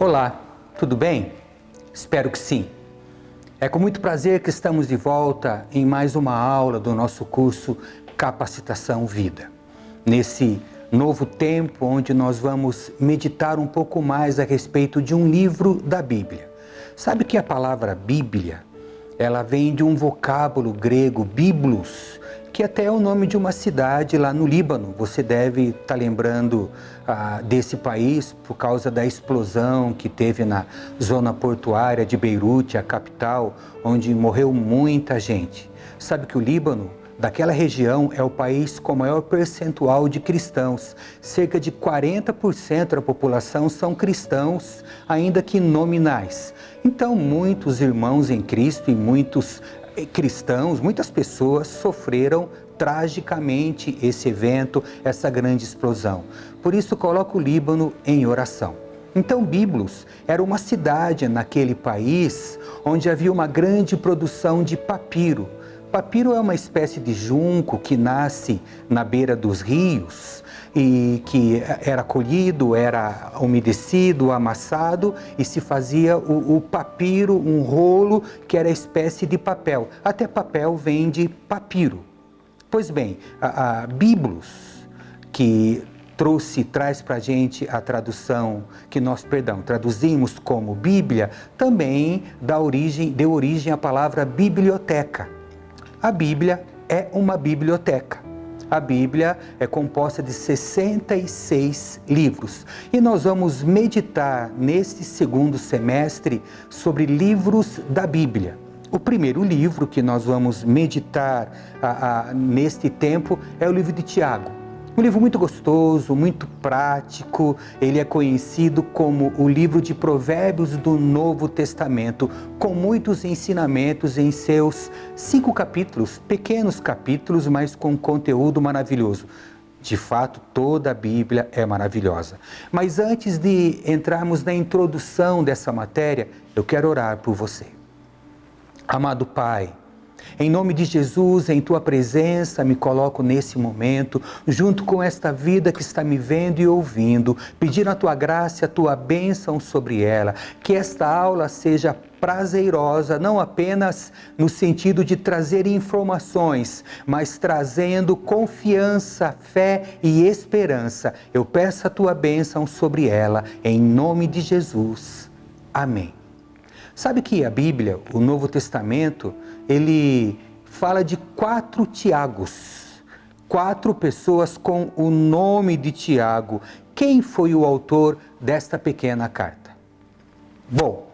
Olá, tudo bem? Espero que sim. É com muito prazer que estamos de volta em mais uma aula do nosso curso Capacitação Vida. Nesse novo tempo onde nós vamos meditar um pouco mais a respeito de um livro da Bíblia. Sabe que a palavra Bíblia, ela vem de um vocábulo grego, biblos, que até é o nome de uma cidade lá no Líbano. Você deve estar lembrando desse país por causa da explosão que teve na zona portuária de Beirute, a capital, onde morreu muita gente. Sabe que o Líbano, daquela região, é o país com maior percentual de cristãos. Cerca de 40% da população são cristãos, ainda que nominais. Então, muitos irmãos em Cristo e muitos cristãos, muitas pessoas sofreram tragicamente esse evento, essa grande explosão. Por isso, coloco o Líbano em oração. Então, Biblos era uma cidade naquele país onde havia uma grande produção de papiro. Papiro é uma espécie de junco que nasce na beira dos rios e que era colhido, era umedecido, amassado e se fazia o papiro, um rolo que era espécie de papel. Até papel vem de papiro. Pois bem, a Biblos, que traz para a gente a tradução que nós, traduzimos como Bíblia, também deu origem à palavra biblioteca. A Bíblia é uma biblioteca. A Bíblia é composta de 66 livros. E nós vamos meditar neste segundo semestre sobre livros da Bíblia. O primeiro livro que nós vamos meditar neste tempo é o livro de Tiago. Um livro muito gostoso, muito prático. Ele é conhecido como o livro de Provérbios do Novo Testamento, com muitos ensinamentos em seus 5 capítulos, pequenos capítulos, mas com conteúdo maravilhoso. De fato, toda a Bíblia é maravilhosa. Mas antes de entrarmos na introdução dessa matéria, eu quero orar por você. Amado Pai, em nome de Jesus, em Tua presença, me coloco nesse momento, junto com esta vida que está me vendo e ouvindo, pedindo a Tua graça, a Tua bênção sobre ela, que esta aula seja prazerosa, não apenas no sentido de trazer informações, mas trazendo confiança, fé e esperança. Eu peço a Tua bênção sobre ela, em nome de Jesus. Amém. Sabe que a Bíblia, o Novo Testamento, ele fala de 4 Tiagos, 4 pessoas com o nome de Tiago. Quem foi o autor desta pequena carta? Bom,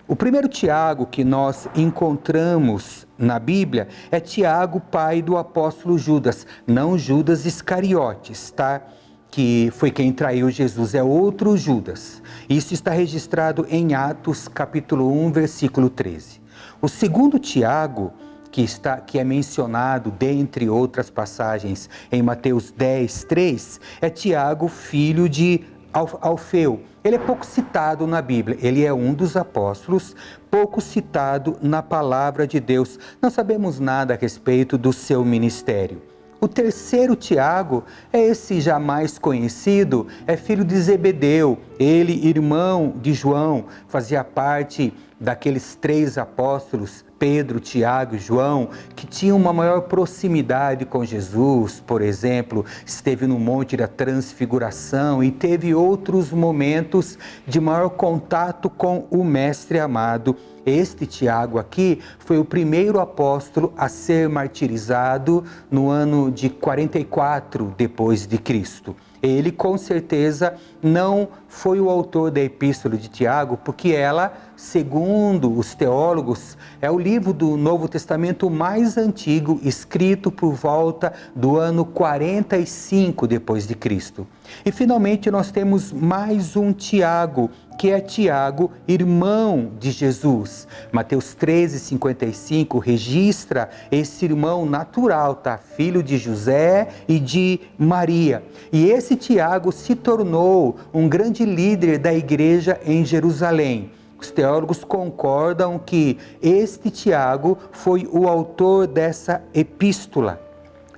o primeiro Tiago que nós encontramos na Bíblia é Tiago, pai do apóstolo Judas, não Judas Iscariotes, tá? Que foi quem traiu Jesus, é outro Judas. Isso está registrado em Atos, capítulo 1, versículo 13. O segundo Tiago, que é mencionado, dentre outras passagens, em Mateus 10, 3, é Tiago, filho de Alfeu. Ele é pouco citado na Bíblia, ele é um dos apóstolos, pouco citado na palavra de Deus. Não sabemos nada a respeito do seu ministério. O terceiro Tiago é esse já mais conhecido, é filho de Zebedeu, ele irmão de João, fazia parte daqueles 3 apóstolos, Pedro, Tiago e João, que tinham uma maior proximidade com Jesus. Por exemplo, esteve no Monte da Transfiguração e teve outros momentos de maior contato com o Mestre amado. Este Tiago aqui foi o primeiro apóstolo a ser martirizado no ano de 44 depois de Cristo. Ele com certeza não foi o autor da Epístola de Tiago, porque ela, segundo os teólogos, é o livro do Novo Testamento mais antigo, escrito por volta do ano 45 depois de Cristo. E finalmente nós temos mais um Tiago, que é Tiago, irmão de Jesus. Mateus 13, 55 registra esse irmão natural, tá? Filho de José e de Maria. E esse Tiago se tornou um grande líder da igreja em Jerusalém. Os teólogos concordam que este Tiago foi o autor dessa epístola.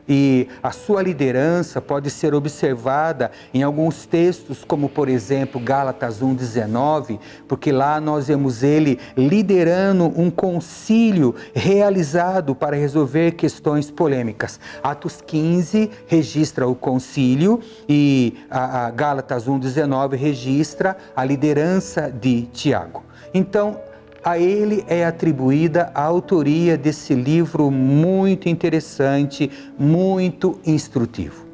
e a sua liderança pode ser observada em alguns textos, como por exemplo Gálatas 1:19, porque lá nós vemos ele liderando um concílio realizado para resolver questões polêmicas. Atos 15 registra o concílio e a Gálatas 1:19 registra a liderança de Tiago. Então, a ele é atribuída a autoria desse livro muito interessante, muito instrutivo.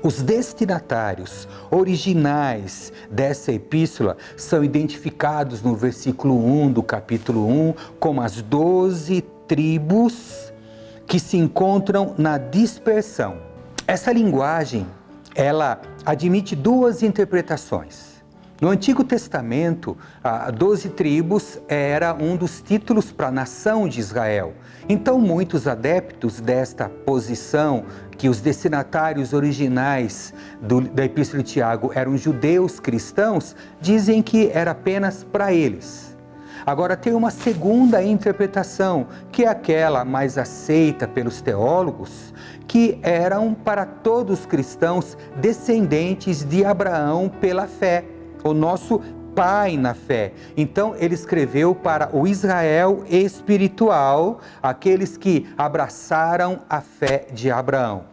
Os destinatários originais dessa epístola são identificados no versículo 1 do capítulo 1 como as 12 tribos que se encontram na dispersão. Essa linguagem, ela admite duas interpretações. No Antigo Testamento, 12 tribos era um dos títulos para a nação de Israel. Então, muitos adeptos desta posição, que os destinatários originais da Epístola de Tiago eram judeus cristãos, dizem que era apenas para eles. Agora, tem uma segunda interpretação, que é aquela mais aceita pelos teólogos, que eram para todos os cristãos descendentes de Abraão pela fé, o nosso pai na fé. Então ele escreveu para o Israel espiritual, aqueles que abraçaram a fé de Abraão.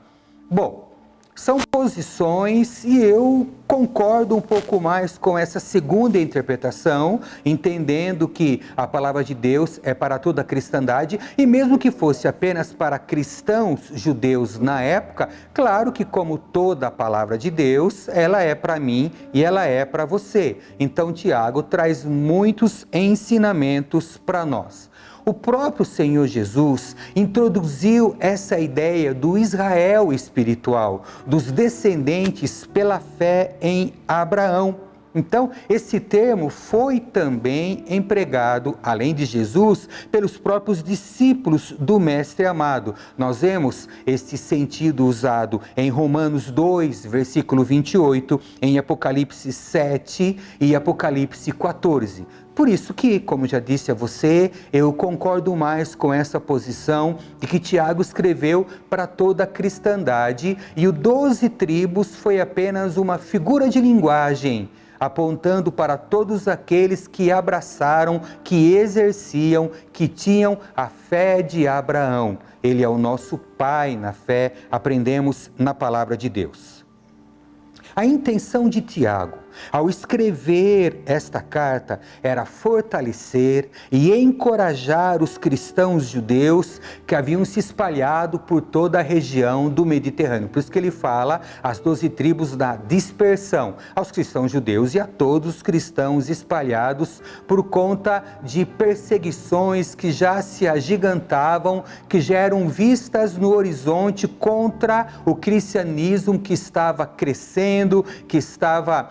Bom, são posições e eu concordo um pouco mais com essa segunda interpretação, entendendo que a palavra de Deus é para toda a cristandade e mesmo que fosse apenas para cristãos judeus na época, claro que como toda a palavra de Deus, ela é para mim e ela é para você. Então Tiago traz muitos ensinamentos para nós. O próprio Senhor Jesus introduziu essa ideia do Israel espiritual, dos descendentes pela fé em Abraão. Então, esse termo foi também empregado, além de Jesus, pelos próprios discípulos do Mestre amado. Nós vemos esse sentido usado em Romanos 2, versículo 28, em Apocalipse 7 e Apocalipse 14. Por isso que, como já disse a você, eu concordo mais com essa posição de que Tiago escreveu para toda a cristandade e o 12 tribos foi apenas uma figura de linguagem, apontando para todos aqueles que abraçaram, que exerciam, que tinham a fé de Abraão. Ele é o nosso pai na fé, aprendemos na palavra de Deus. A intenção de Tiago, ao escrever esta carta, era fortalecer e encorajar os cristãos judeus que haviam se espalhado por toda a região do Mediterrâneo. Por isso que ele fala as 12 tribos da dispersão, aos cristãos judeus e a todos os cristãos espalhados por conta de perseguições que já se agigantavam, que já eram vistas no horizonte contra o cristianismo que estava crescendo, que estava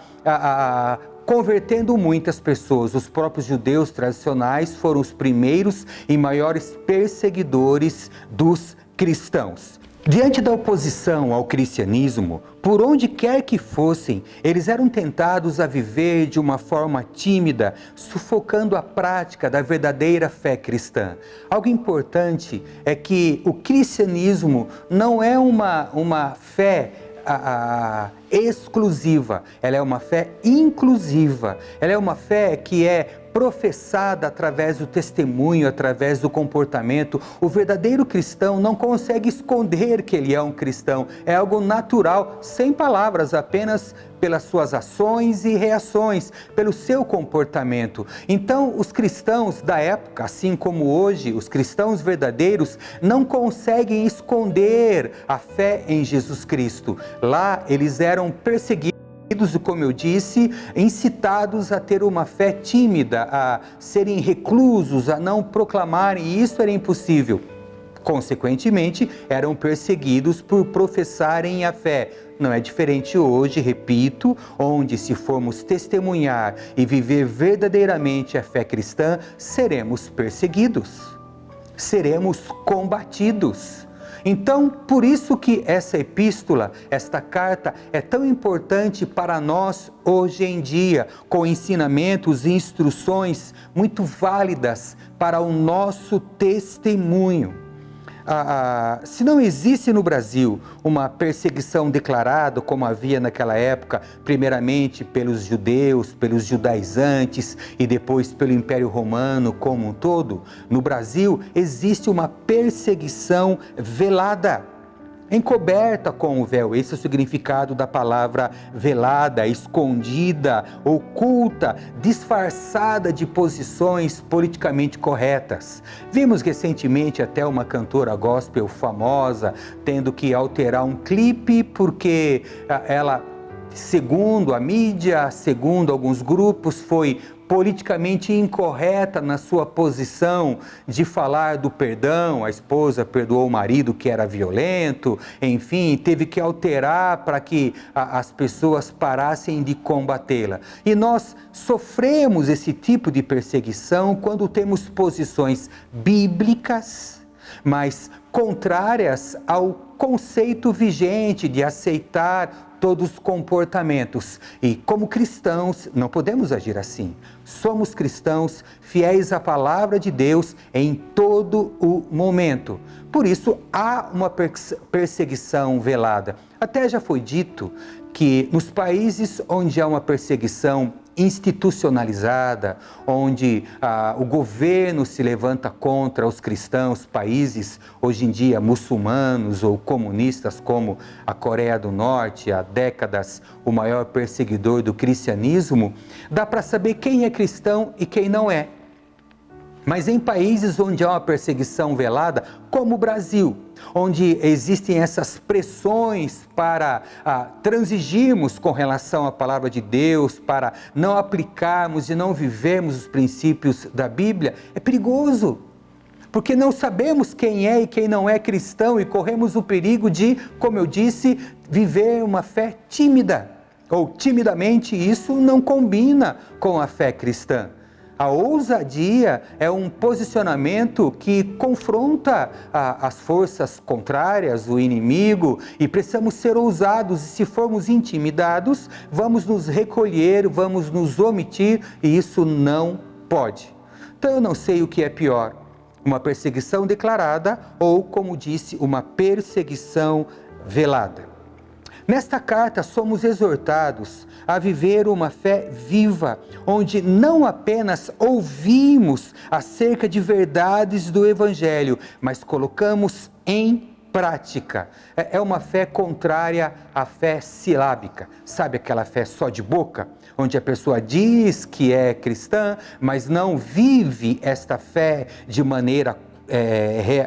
convertendo muitas pessoas. Os próprios judeus tradicionais foram os primeiros e maiores perseguidores dos cristãos. Diante da oposição ao cristianismo, por onde quer que fossem, eles eram tentados a viver de uma forma tímida, sufocando a prática da verdadeira fé cristã. Algo importante é que o cristianismo não é uma fé exclusiva, ela é uma fé inclusiva, ela é uma fé que é professada através do testemunho, através do comportamento. O verdadeiro cristão não consegue esconder que ele é um cristão, é algo natural, sem palavras, apenas pelas suas ações e reações, pelo seu comportamento. Então, os cristãos da época, assim como hoje, os cristãos verdadeiros, não conseguem esconder a fé em Jesus Cristo. Lá, eles eram perseguidos, e como eu disse, incitados a ter uma fé tímida, a serem reclusos, a não proclamarem, e isso era impossível. Consequentemente, eram perseguidos por professarem a fé. Não é diferente hoje, repito, onde se formos testemunhar e viver verdadeiramente a fé cristã, seremos perseguidos, seremos combatidos. Então, por isso que essa epístola, esta carta, é tão importante para nós hoje em dia, com ensinamentos e instruções muito válidas para o nosso testemunho. se não existe no Brasil uma perseguição declarada, como havia naquela época, primeiramente pelos judeus, pelos judaizantes e depois pelo Império Romano como um todo, no Brasil existe uma perseguição velada, encoberta com o véu. Esse é o significado da palavra velada, escondida, oculta, disfarçada de posições politicamente corretas. Vimos recentemente até uma cantora gospel famosa tendo que alterar um clipe porque ela, segundo a mídia, segundo alguns grupos, foi politicamente incorreta na sua posição de falar do perdão. A esposa perdoou o marido que era violento, enfim, teve que alterar para que as pessoas parassem de combatê-la. E nós sofremos esse tipo de perseguição quando temos posições bíblicas, mas contrárias ao conceito vigente de aceitar todos os comportamentos. E como cristãos, não podemos agir assim. Somos cristãos fiéis à palavra de Deus em todo o momento. Por isso, há uma perseguição velada. Até já foi dito que nos países onde há uma perseguição institucionalizada, onde o governo se levanta contra os cristãos, países hoje em dia muçulmanos ou comunistas como a Coreia do Norte, há décadas o maior perseguidor do cristianismo, dá para saber quem é cristão e quem não é. Mas em países onde há uma perseguição velada, como o Brasil, onde existem essas pressões para transigirmos com relação à palavra de Deus, para não aplicarmos e não vivermos os princípios da Bíblia, é perigoso. Porque não sabemos quem é e quem não é cristão e corremos o perigo de, como eu disse, viver uma fé tímida. Ou timidamente, isso não combina com a fé cristã. A ousadia é um posicionamento que confronta as forças contrárias, o inimigo, e precisamos ser ousados. E se formos intimidados, vamos nos recolher, vamos nos omitir, e isso não pode. Então eu não sei o que é pior, uma perseguição declarada ou, como disse, uma perseguição velada. Nesta carta, somos exortados a viver uma fé viva, onde não apenas ouvimos acerca de verdades do Evangelho, mas colocamos em prática. É uma fé contrária à fé silábica. Sabe aquela fé só de boca? Onde a pessoa diz que é cristã, mas não vive esta fé de maneira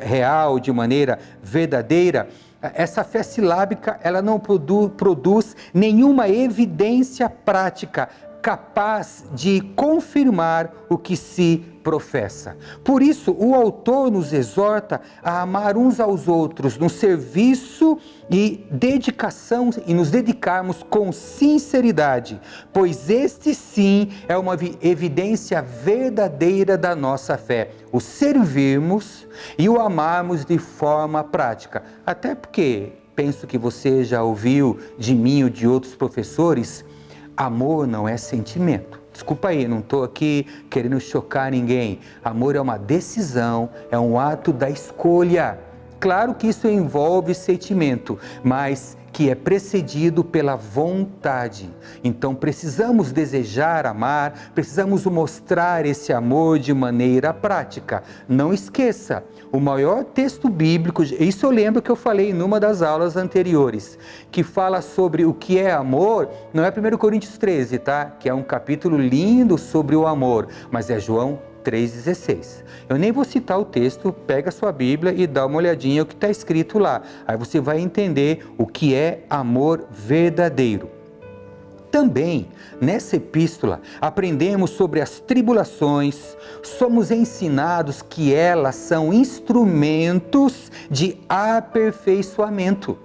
real, de maneira verdadeira. Essa fé silábica, ela não produz nenhuma evidência prática capaz de confirmar o que se professa. Por isso, o autor nos exorta a amar uns aos outros no serviço e dedicação e nos dedicarmos com sinceridade, pois este sim é uma evidência verdadeira da nossa fé, o servirmos e o amarmos de forma prática. Até porque, penso que você já ouviu de mim ou de outros professores, amor não é sentimento. Desculpa aí, não estou aqui querendo chocar ninguém. Amor é uma decisão, é um ato da escolha. Claro que isso envolve sentimento, mas que é precedido pela vontade. Então precisamos desejar amar, precisamos mostrar esse amor de maneira prática. Não esqueça, o maior texto bíblico, isso eu lembro que eu falei numa das aulas anteriores, que fala sobre o que é amor, não é 1 Coríntios 13, tá? Que é um capítulo lindo sobre o amor, mas é João 3,16. Eu nem vou citar o texto, pega a sua Bíblia e dá uma olhadinha no que está escrito lá. Aí você vai entender o que é amor verdadeiro. Também, nessa epístola, aprendemos sobre as tribulações, somos ensinados que elas são instrumentos de aperfeiçoamento.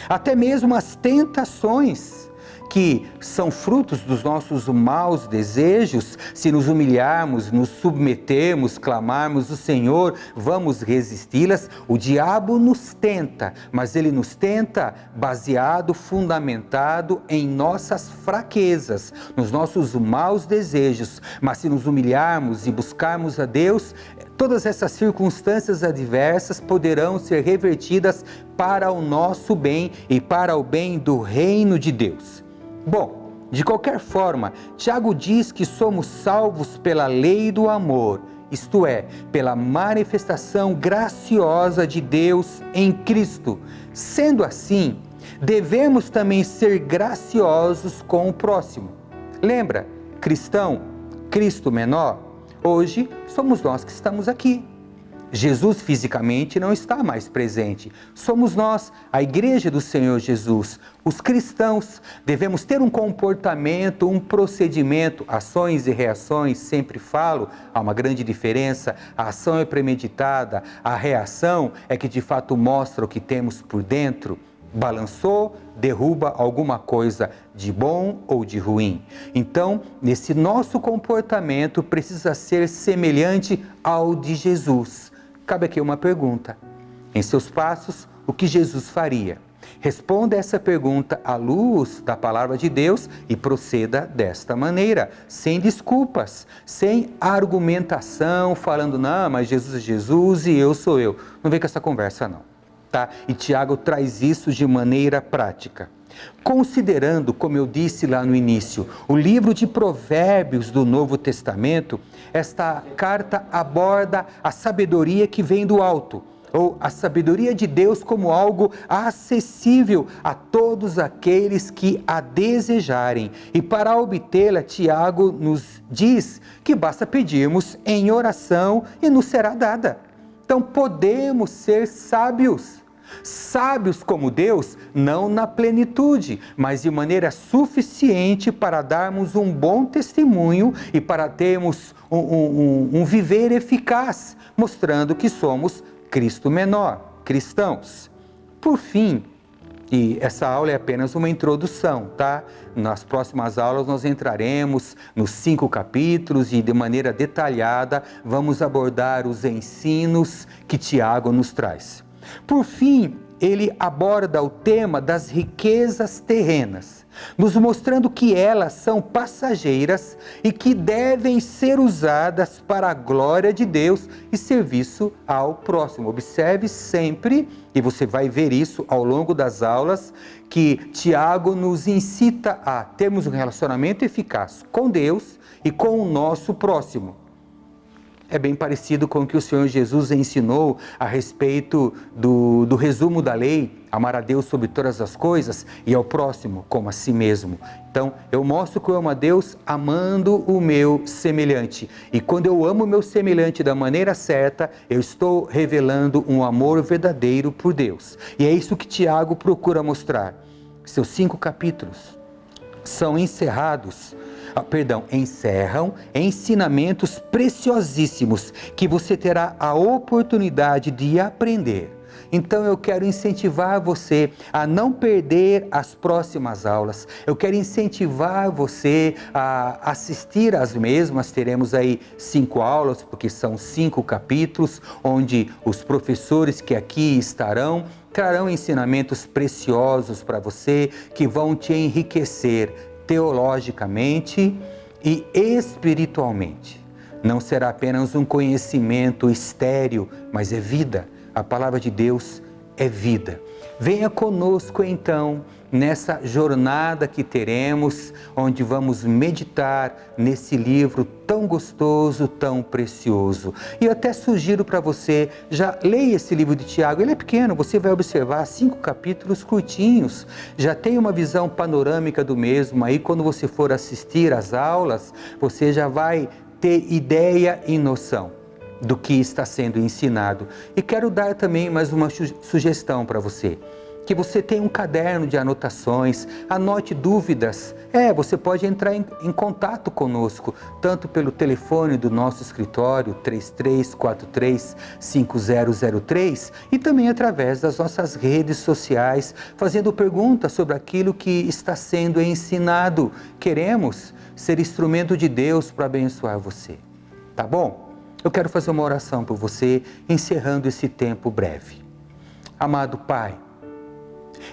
Até mesmo as tentações que são frutos dos nossos maus desejos, se nos humilharmos, nos submetermos, clamarmos o Senhor, vamos resisti-las. O diabo nos tenta, mas ele nos tenta baseado, fundamentado em nossas fraquezas, nos nossos maus desejos. Mas se nos humilharmos e buscarmos a Deus, todas essas circunstâncias adversas poderão ser revertidas para o nosso bem e para o bem do reino de Deus. Bom, de qualquer forma, Tiago diz que somos salvos pela lei do amor, isto é, pela manifestação graciosa de Deus em Cristo. Sendo assim, devemos também ser graciosos com o próximo. Lembra, cristão, Cristo menor? Hoje somos nós que estamos aqui. Jesus fisicamente não está mais presente. Somos nós, a igreja do Senhor Jesus, os cristãos. Devemos ter um comportamento, um procedimento, ações e reações, sempre falo, há uma grande diferença. A ação é premeditada, a reação é que de fato mostra o que temos por dentro. Balançou, derruba alguma coisa de bom ou de ruim. Então, nesse nosso comportamento precisa ser semelhante ao de Jesus. Cabe aqui uma pergunta. Em seus passos, o que Jesus faria? Responda essa pergunta à luz da palavra de Deus e proceda desta maneira, sem desculpas, sem argumentação, falando, não, mas Jesus é Jesus e eu sou eu. Não vem com essa conversa, não. Tá? E Tiago traz isso de maneira prática. Considerando, como eu disse lá no início, o livro de Provérbios do Novo Testamento, esta carta aborda a sabedoria que vem do alto, ou a sabedoria de Deus como algo acessível a todos aqueles que a desejarem. E para obtê-la, Tiago nos diz que basta pedirmos em oração e nos será dada. Então podemos ser sábios. Sábios como Deus, não na plenitude, mas de maneira suficiente para darmos um bom testemunho e para termos um viver eficaz, mostrando que somos Cristo menor, cristãos. Por fim, e essa aula é apenas uma introdução, tá? Nas próximas aulas nós entraremos nos 5 capítulos e de maneira detalhada vamos abordar os ensinos que Tiago nos traz. Por fim, ele aborda o tema das riquezas terrenas, nos mostrando que elas são passageiras e que devem ser usadas para a glória de Deus e serviço ao próximo. Observe sempre, e você vai ver isso ao longo das aulas, que Tiago nos incita a termos um relacionamento eficaz com Deus e com o nosso próximo. É bem parecido com o que o Senhor Jesus ensinou a respeito do resumo da lei, amar a Deus sobre todas as coisas e ao próximo como a si mesmo. Então, eu mostro que eu amo a Deus amando o meu semelhante. E quando eu amo o meu semelhante da maneira certa, eu estou revelando um amor verdadeiro por Deus. E é isso que Tiago procura mostrar. Seus 5 capítulos são encerram ensinamentos preciosíssimos que você terá a oportunidade de aprender. Então eu quero incentivar você a não perder as próximas aulas. Eu quero incentivar você a assistir às mesmas. Teremos aí 5 aulas, porque são 5 capítulos, onde os professores que aqui estarão trarão ensinamentos preciosos para você, que vão te enriquecer teologicamente e espiritualmente. Não será apenas um conhecimento estéril, mas é vida. A palavra de Deus é vida. Venha conosco então nessa jornada que teremos, onde vamos meditar nesse livro tão gostoso, tão precioso. E eu até sugiro para você, já leia esse livro de Tiago, ele é pequeno, você vai observar 5 capítulos curtinhos, já tem uma visão panorâmica do mesmo, aí quando você for assistir às aulas, você já vai ter ideia e noção do que está sendo ensinado. E quero dar também mais uma sugestão para você. que você tenha um caderno de anotações, anote dúvidas. Você pode entrar em contato conosco, tanto pelo telefone do nosso escritório, 3343-5003, e também através das nossas redes sociais, fazendo perguntas sobre aquilo que está sendo ensinado. Queremos ser instrumento de Deus para abençoar você, tá bom? Eu quero fazer uma oração por você, encerrando esse tempo breve. Amado Pai,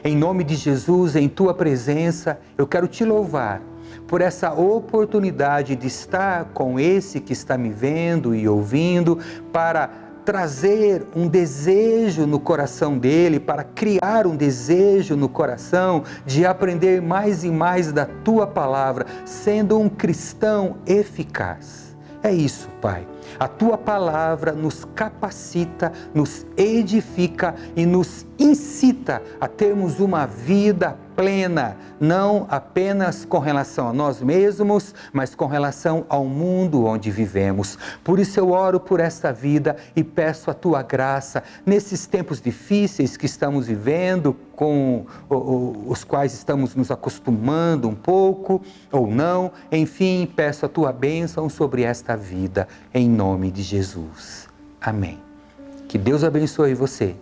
em nome de Jesus, em Tua presença, eu quero Te louvar por essa oportunidade de estar com esse que está me vendo e ouvindo, para trazer um desejo no coração dele, para criar um desejo no coração de aprender mais e mais da Tua palavra, sendo um cristão eficaz. É isso, Pai. A Tua palavra nos capacita, nos edifica e nos incita a termos uma vida plena, não apenas com relação a nós mesmos, mas com relação ao mundo onde vivemos. Por isso eu oro por esta vida e peço a Tua graça nesses tempos difíceis que estamos vivendo, com os quais estamos nos acostumando um pouco ou não. Enfim, peço a Tua bênção sobre esta vida, em nome de Jesus. Amém. Que Deus abençoe você.